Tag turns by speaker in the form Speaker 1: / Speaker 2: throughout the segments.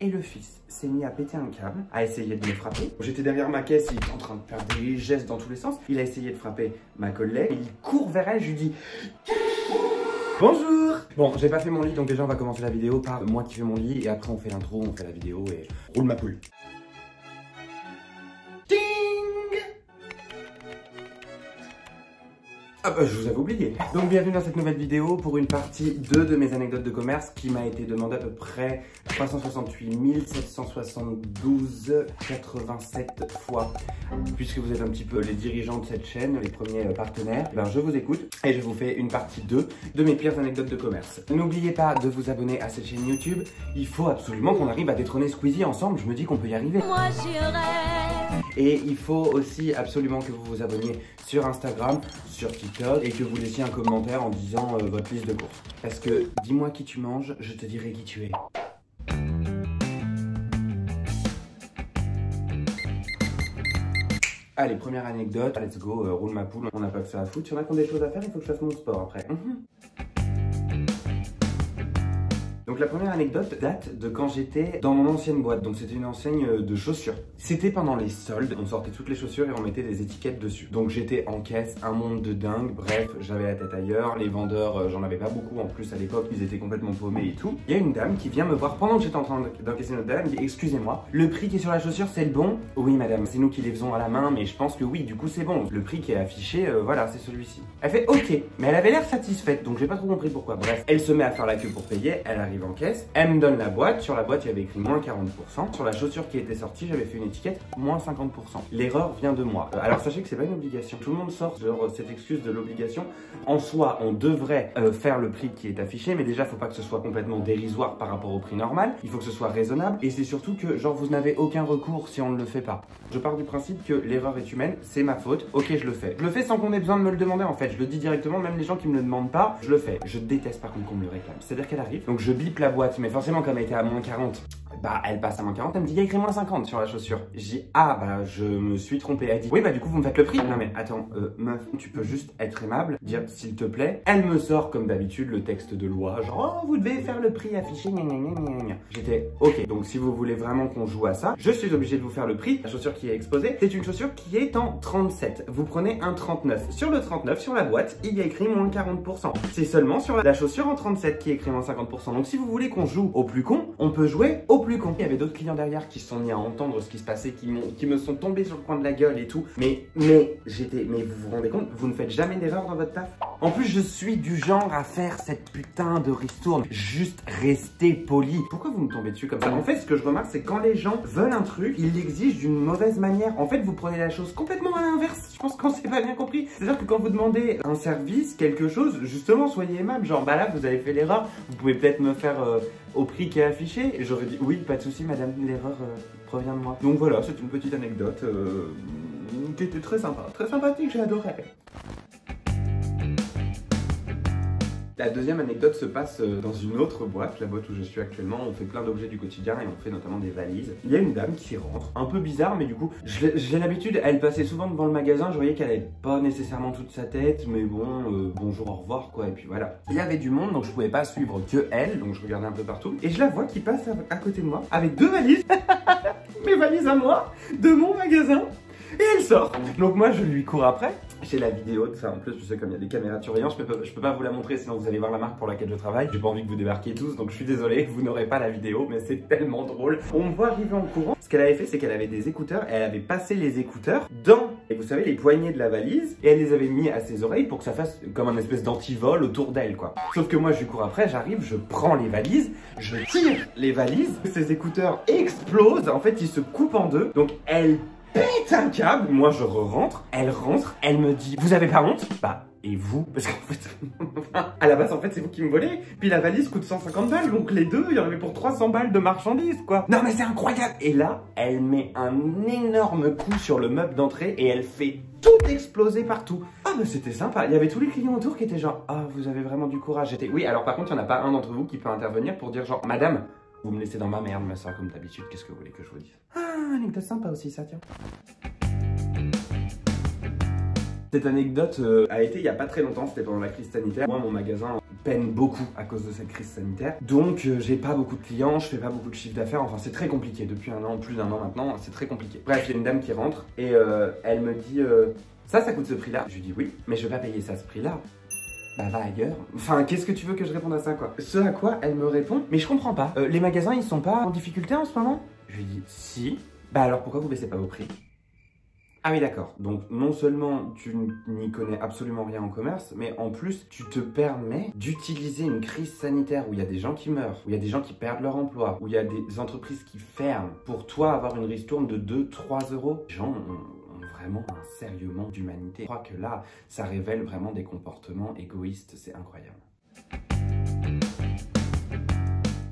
Speaker 1: et le fils s'est mis à péter un câble, a essayé de me frapper. J'étais derrière ma caisse, il était en train de faire des gestes dans tous les sens. Il a essayé de frapper ma collègue, il court vers elle, je lui dis bonjour. Bon, j'ai pas fait mon lit, donc déjà on va commencer la vidéo par moi qui fais mon lit et après on fait l'intro, on fait la vidéo et roule ma poule. Ah bah, je vous avais oublié. Donc bienvenue dans cette nouvelle vidéo pour une partie 2 de mes anecdotes de commerce qui m'a été demandée à peu près 368 772,87 fois. Puisque vous êtes un petit peu les dirigeants de cette chaîne, les premiers partenaires, ben je vous écoute et je vous fais une partie 2 de mes pires anecdotes de commerce. N'oubliez pas de vous abonner à cette chaîne YouTube. Il faut absolument qu'on arrive à détrôner Squeezie ensemble, je me dis qu'on peut y arriver. Moi et il faut aussi absolument que vous vous abonniez sur Instagram, sur TikTok et que vous laissiez un commentaire en disant votre liste de courses. Parce que dis-moi qui tu manges, je te dirai qui tu es. Allez, première anecdote, let's go, roule ma poule, on n'a pas que ça à foutre. Si on a des choses à faire, il faut que je fasse mon sport après. Donc la première anecdote date de quand j'étais dans mon ancienne boîte, donc c'était une enseigne de chaussures. C'était pendant les soldes, on sortait toutes les chaussures et on mettait des étiquettes dessus. Donc j'étais en caisse, un monde de dingue, bref, j'avais la tête ailleurs, les vendeurs, j'en avais pas beaucoup en plus à l'époque, ils étaient complètement paumés et tout. Il y a une dame qui vient me voir pendant que j'étais en train d'encaisser notre dame, elle me dit excusez-moi, le prix qui est sur la chaussure c'est le bon? Oui madame, c'est nous qui les faisons à la main, mais je pense que oui, du coup c'est bon. Le prix qui est affiché, voilà, c'est celui-ci. Elle fait ok, mais elle avait l'air satisfaite, donc j'ai pas trop compris pourquoi. Bref, elle se met à faire la queue pour payer, elle arrive en caisse, elle me donne la boîte, sur la boîte il y avait écrit moins 40%, sur la chaussure qui était sortie j'avais fait une étiquette moins 50%. L'erreur vient de moi. Alors sachez que c'est pas une obligation, tout le monde sort genre cette excuse de l'obligation. En soi on devrait faire le prix qui est affiché, mais déjà faut pas que ce soit complètement dérisoire par rapport au prix normal, il faut que ce soit raisonnable et c'est surtout que genre vous n'avez aucun recours si on ne le fait pas. Je pars du principe que l'erreur est humaine, c'est ma faute, ok je le fais. Je le fais sans qu'on ait besoin de me le demander en fait, je le dis directement, même les gens qui me le demandent pas, je le fais. Je déteste par contre qu'on me le réclame, c'est-à-dire qu'elle arrive, donc je bip la boîte, mais forcément comme elle était à moins 40, bah elle passe à moins 40, elle me dit il y a écrit moins 50 sur la chaussure. Je dis ah bah je me suis trompé. Elle dit oui bah du coup vous me faites le prix. Non mais attends meuf, tu peux juste être aimable, dire s'il te plaît. Elle me sort comme d'habitude le texte de loi, genre oh vous devez faire le prix affiché gna gna gna gna gna. J'étais ok, donc si vous voulez vraiment qu'on joue à ça, je suis obligé de vous faire le prix. La chaussure qui est exposée, c'est une chaussure qui est en 37. Vous prenez un 39. Sur le 39, sur la boîte, il y a écrit moins 40%. C'est seulement sur la chaussure en 37 qui est écrit moins 50%. Donc si vous voulez qu'on joue au plus con, on peut jouer au plus con. Il y avait d'autres clients derrière qui se sont mis à entendre ce qui se passait, qui me sont tombés sur le coin de la gueule et tout. Mais vous vous rendez compte, vous ne faites jamais d'erreur dans votre taf. En plus, je suis du genre à faire cette putain de ristourne. Juste rester poli. Pourquoi vous me tombez dessus comme ça? En fait, ce que je remarque, c'est quand les gens veulent un truc, ils l'exigent d'une mauvaise manière. En fait, vous prenez la chose complètement à l'inverse. Je pense qu'on s'est pas bien compris. C'est-à-dire que quand vous demandez un service, quelque chose, justement, soyez aimable. Genre, bah là, vous avez fait l'erreur. Vous pouvez peut-être me faire au prix qui est affiché. Et j'aurais dit, oui, pas de souci, madame, l'erreur provient de moi. Donc voilà, c'est une petite anecdote qui était très sympa. Très sympathique, j'ai adoré. La deuxième anecdote se passe dans une autre boîte, la boîte où je suis actuellement. On fait plein d'objets du quotidien et on fait notamment des valises. Il y a une dame qui rentre, un peu bizarre, mais du coup, j'ai l'habitude, elle passait souvent devant le magasin, je voyais qu'elle avait pas nécessairement toute sa tête, mais bon, bonjour, au revoir, quoi, et puis voilà. Il y avait du monde, donc je pouvais pas suivre que elle, donc je regardais un peu partout, et je la vois qui passe à côté de moi, avec deux valises, mes valises à moi, de mon magasin, et elle sort. Donc moi, je lui cours après. J'ai la vidéo de ça en plus, je sais comme il y a des caméras de surveillance, je peux pas vous la montrer sinon vous allez voir la marque pour laquelle je travaille. J'ai pas envie que vous débarquiez tous, donc je suis désolé, vous n'aurez pas la vidéo, mais c'est tellement drôle. On me voit arriver en courant. Ce qu'elle avait fait, c'est qu'elle avait des écouteurs, et elle avait passé les écouteurs dans, et vous savez, les poignées de la valise, et elle les avait mis à ses oreilles pour que ça fasse comme un espèce d'antivol autour d'elle, quoi. Sauf que moi, je lui cours après, j'arrive, je prends les valises, je tire les valises, ses écouteurs explosent, en fait, ils se coupent en deux, donc elle pète un câble, moi je rentre, elle me dit vous avez pas honte? Bah et vous? Parce qu'en fait, à la base en fait c'est vous qui me volez, puis la valise coûte 150 balles, donc les deux, il y en avait pour 300 balles de marchandises quoi. Non mais c'est incroyable. Et là, elle met un énorme coup sur le meuble d'entrée et elle fait tout exploser partout. Ah mais c'était sympa, il y avait tous les clients autour qui étaient genre ah vous avez vraiment du courage. J'étais oui, alors par contre il n'y en a pas un d'entre vous qui peut intervenir pour dire genre madame, vous me laissez dans ma merde, ma soeur, comme d'habitude, qu'est-ce que vous voulez que je vous dise? Ah, anecdote sympa aussi, ça, tiens. Cette anecdote a été il y a pas très longtemps, c'était pendant la crise sanitaire. Moi, mon magasin peine beaucoup à cause de cette crise sanitaire. Donc j'ai pas beaucoup de clients, je fais pas beaucoup de chiffre d'affaires, enfin c'est très compliqué depuis un an, plus d'un an maintenant, c'est très compliqué. Bref, il y a une dame qui rentre et elle me dit ça coûte ce prix-là. Je lui dis oui, mais je vais pas payer ça à ce prix-là. Bah va ailleurs. Enfin, qu'est-ce que tu veux que je réponde à ça quoi? Ce à quoi elle me répond, mais je comprends pas. Les magasins ils sont pas en difficulté en ce moment? Je lui dis si. Bah alors pourquoi vous baissez pas vos prix? Ah oui d'accord, donc non seulement tu n'y connais absolument rien en commerce, mais en plus tu te permets d'utiliser une crise sanitaire où il y a des gens qui meurent, où il y a des gens qui perdent leur emploi, où il y a des entreprises qui ferment, pour toi avoir une ristourne de 2-3 euros. Les gens ont vraiment un sérieux manque d'humanité. Je crois que là, ça révèle vraiment des comportements égoïstes, c'est incroyable.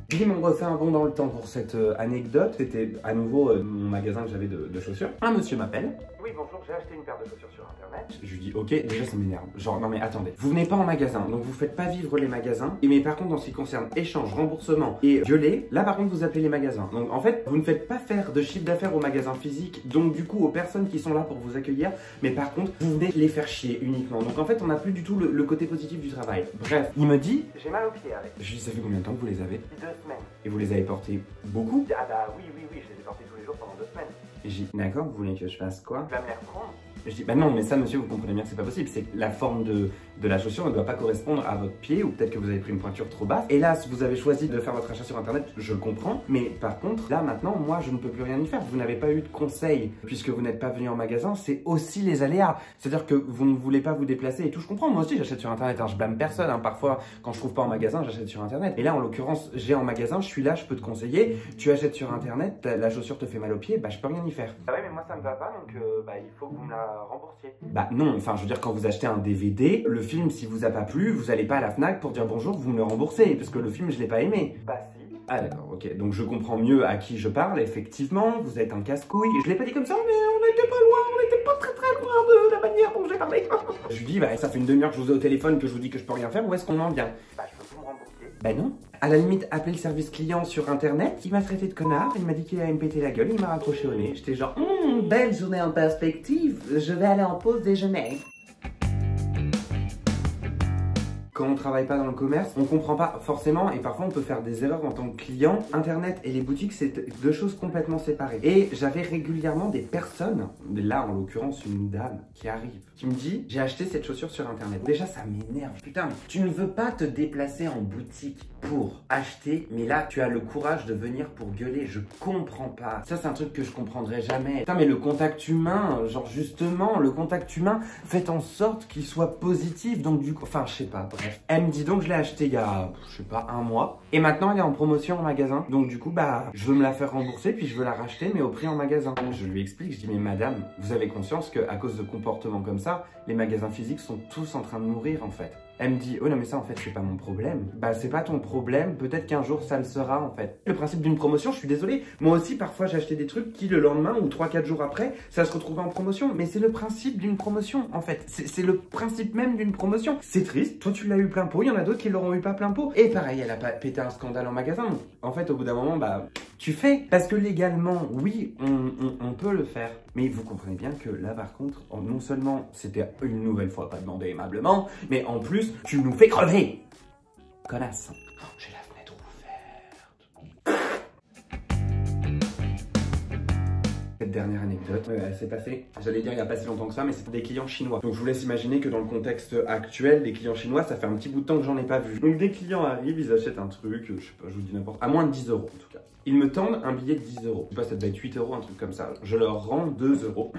Speaker 1: Bim, on refait un bond dans le temps pour cette anecdote. C'était à nouveau mon magasin que j'avais de chaussures. Un monsieur m'appelle. Oui, bonjour, j'ai acheté une paire de chaussures sur internet. Je lui dis, ok, déjà ça m'énerve. Genre, non mais attendez, vous venez pas en magasin, donc vous faites pas vivre les magasins. Mais par contre, dans ce qui concerne échange, remboursement et violet, là par contre, vous appelez les magasins. Donc en fait, vous ne faites pas faire de chiffre d'affaires aux magasins physiques, donc du coup aux personnes qui sont là pour vous accueillir. Mais par contre, vous venez les faire chier uniquement. Donc en fait, on n'a plus du tout le côté positif du travail. Bref, il me dit, j'ai mal aux pieds avec. Je lui dis, ça fait combien de temps que vous les avez? 2 semaines. Et vous les avez portés beaucoup? Ah bah oui, je les ai portés tous les jours pendant 2 semaines. Et j'ai dit, d'accord, vous voulez que je fasse quoi? Tu vas me les reprendre. Je dis, bah non, mais ça, monsieur, vous comprenez bien que c'est pas possible. C'est que la forme de la chaussure ne doit pas correspondre à votre pied, ou peut-être que vous avez pris une pointure trop basse. Hélas, vous avez choisi de faire votre achat sur internet, je le comprends. Mais par contre, là, maintenant, moi, je ne peux plus rien y faire. Vous n'avez pas eu de conseil, puisque vous n'êtes pas venu en magasin. C'est aussi les aléas. C'est-à-dire que vous ne voulez pas vous déplacer et tout. Je comprends, moi aussi, j'achète sur internet. Hein. Je blâme personne. Hein. Parfois, quand je trouve pas en magasin, j'achète sur internet. Et là, en l'occurrence, j'ai en magasin, je suis là, je peux te conseiller. Tu achètes sur internet, la chaussure te fait mal au pied, bah, je peux rien y faire. Ah ouais, mais moi, ça me va pas, donc bah, il faut que vous me la remboursiez. Bah non, enfin je veux dire quand vous achetez un DVD, le film si vous a pas plu, vous allez pas à la Fnac pour dire bonjour, vous me le remboursez, parce que le film je l'ai pas aimé. Bah si. Ah d'accord, ok, donc je comprends mieux à qui je parle, effectivement, vous êtes un casse-couille. Je l'ai pas dit comme ça, mais on n'était pas loin, on n'était pas très loin de la manière dont j'ai parlé. Je lui dis, bah ça fait une demi-heure que je vous ai au téléphone, que je vous dis que je peux rien faire, où est-ce qu'on en vient? Bah je peux vous me rembourser. Bah non. À la limite, appeler le service client sur internet, il m'a traité de connard, il m'a dit qu'il allait me péter la gueule, il m'a raccroché au nez. J'étais genre, belle journée en perspective, je vais aller en pause déjeuner. Quand on travaille pas dans le commerce, on comprend pas forcément et parfois on peut faire des erreurs en tant que client. Internet et les boutiques, c'est deux choses complètement séparées. Et j'avais régulièrement des personnes, là en l'occurrence une dame qui arrive, qui me dit j'ai acheté cette chaussure sur internet. Déjà ça m'énerve, putain, tu ne veux pas te déplacer en boutique pour acheter, mais là tu as le courage de venir pour gueuler, je comprends pas. Ça c'est un truc que je comprendrai jamais. Putain mais le contact humain, genre justement, le contact humain, faites en sorte qu'il soit positif, donc du coup, enfin je sais pas, bref. Elle me dit donc je l'ai acheté il y a, je sais pas, 1 mois. Et maintenant elle est en promotion en magasin. Donc du coup, bah, je veux me la faire rembourser puis je veux la racheter mais au prix en magasin. Je lui explique, je dis mais madame, vous avez conscience qu'à cause de comportements comme ça, les magasins physiques sont tous en train de mourir en fait. Elle me dit, oh non mais ça en fait c'est pas mon problème. Bah c'est pas ton problème, peut-être qu'un jour ça le sera en fait. Le principe d'une promotion, je suis désolé, moi aussi parfois j'ai acheté des trucs qui le lendemain ou 3-4 jours après, ça se retrouvait en promotion. Mais c'est le principe d'une promotion en fait, c'est le principe même d'une promotion. C'est triste, toi tu l'as eu plein pot, il y en a d'autres qui l'auront eu pas plein pot. Et pareil, elle a pas pété un scandale en magasin. En fait au bout d'un moment, bah tu fais. Parce que légalement, oui, on peut le faire. Mais vous comprenez bien que là par contre, non seulement c'était une nouvelle fois pas demandé aimablement, mais en plus, tu nous fais crever. Connasse. Oh, j'ai la fenêtre ouverte. Cette dernière anecdote, elle s'est passée, j'allais dire il n'y a pas si longtemps que ça, mais c'était des clients chinois. Donc je vous laisse imaginer que dans le contexte actuel, des clients chinois, ça fait un petit bout de temps que j'en ai pas vu. Donc des clients arrivent, ils achètent un truc, je sais pas, je vous dis n'importe, à moins de 10 euros en tout cas. Ils me tendent un billet de 10 euros. Je sais pas, ça devait être 8 euros, un truc comme ça. Je leur rends 2 euros.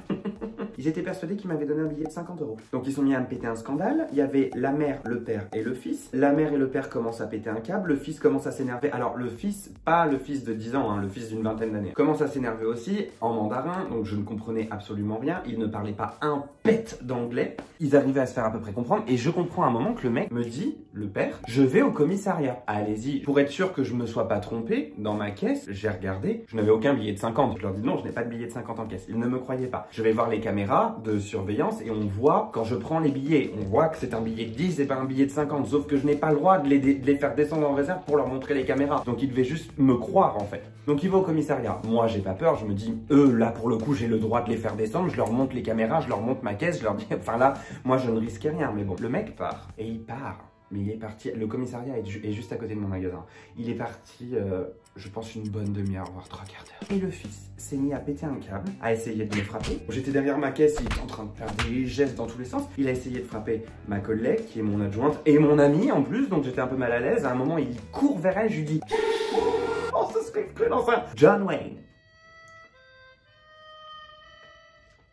Speaker 1: Ils étaient persuadés qu'ils m'avaient donné un billet de 50 euros. Donc ils sont mis à me péter un scandale. Il y avait la mère, le père et le fils. La mère et le père commencent à péter un câble. Le fils commence à s'énerver. Alors le fils, pas le fils de 10 ans, hein, le fils d'une vingtaine d'années, commence à s'énerver aussi en mandarin. Donc je ne comprenais absolument rien. Il ne parlait pas un pet d'anglais. Ils arrivaient à se faire à peu près comprendre. Et je comprends à un moment que le mec me dit, le père, je vais au commissariat. Allez-y. Pour être sûr que je me sois pas trompé, dans ma caisse, j'ai regardé, je n'avais aucun billet de 50. Je leur dis non, je n'ai pas de billet de 50 en caisse. Ils ne me croyaient pas. Je vais voir les caméras de surveillance et on voit, quand je prends les billets, on voit que c'est un billet de 10 et pas un billet de 50. Sauf que je n'ai pas le droit de les faire descendre en réserve pour leur montrer les caméras. Donc ils devaient juste me croire en fait. Donc ils vont au commissariat. Moi, j'ai pas peur. Je me dis, eux, là, pour le coup, j'ai le droit de les faire descendre. Je leur montre les caméras, je leur montre ma caisse. Je leur dis, enfin là, moi, je ne risquais rien. Mais bon, le mec part et il part. Mais il est parti, le commissariat est juste à côté de mon magasin. Il est parti, je pense, une bonne demi-heure, voire 3 quarts d'heure. Et le fils s'est mis à péter un câble, à essayer de me frapper. J'étais derrière ma caisse, il était en train de faire des gestes dans tous les sens. Il a essayé de frapper ma collègue, qui est mon adjointe, et mon amie en plus, donc j'étais un peu mal à l'aise. À un moment, il court vers elle, je lui dis « On se serait cru dans un John Wayne ».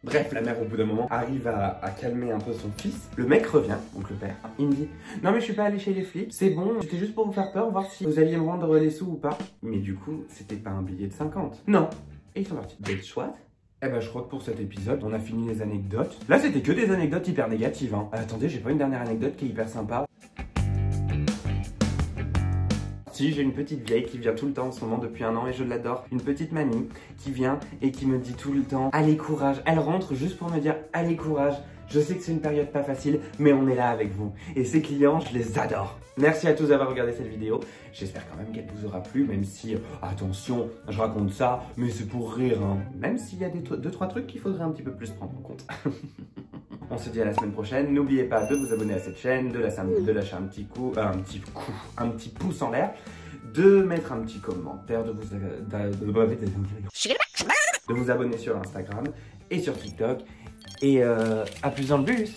Speaker 1: Bref, la mère au bout d'un moment arrive à calmer un peu son fils. Le mec revient, donc le père. Il me dit « Non mais je suis pas allé chez les flics, c'est bon, c'était juste pour vous faire peur, voir si vous alliez me rendre les sous ou pas. » Mais du coup, c'était pas un billet de 50. Non. Et ils sont partis. Bitch what? Eh ben je crois que pour cet épisode, on a fini les anecdotes. Là c'était que des anecdotes hyper négatives hein. Attendez, j'ai pas une dernière anecdote qui est hyper sympa. Si, j'ai une petite vieille qui vient tout le temps en ce moment depuis 1 an et je l'adore. Une petite mamie qui vient et qui me dit tout le temps « Allez courage ». Elle rentre juste pour me dire « Allez courage ». Je sais que c'est une période pas facile, mais on est là avec vous. Et ces clients, je les adore. Merci à tous d'avoir regardé cette vidéo. J'espère quand même qu'elle vous aura plu, même si, attention, je raconte ça, mais c'est pour rire. Hein. Même s'il y a 2-3 trucs qu'il faudrait un petit peu plus prendre en compte. On se dit à la semaine prochaine. N'oubliez pas de vous abonner à cette chaîne, de lâcher un petit pouce en l'air, de mettre un petit commentaire, de vous abonner sur Instagram et sur TikTok. Et à plus dans le bus.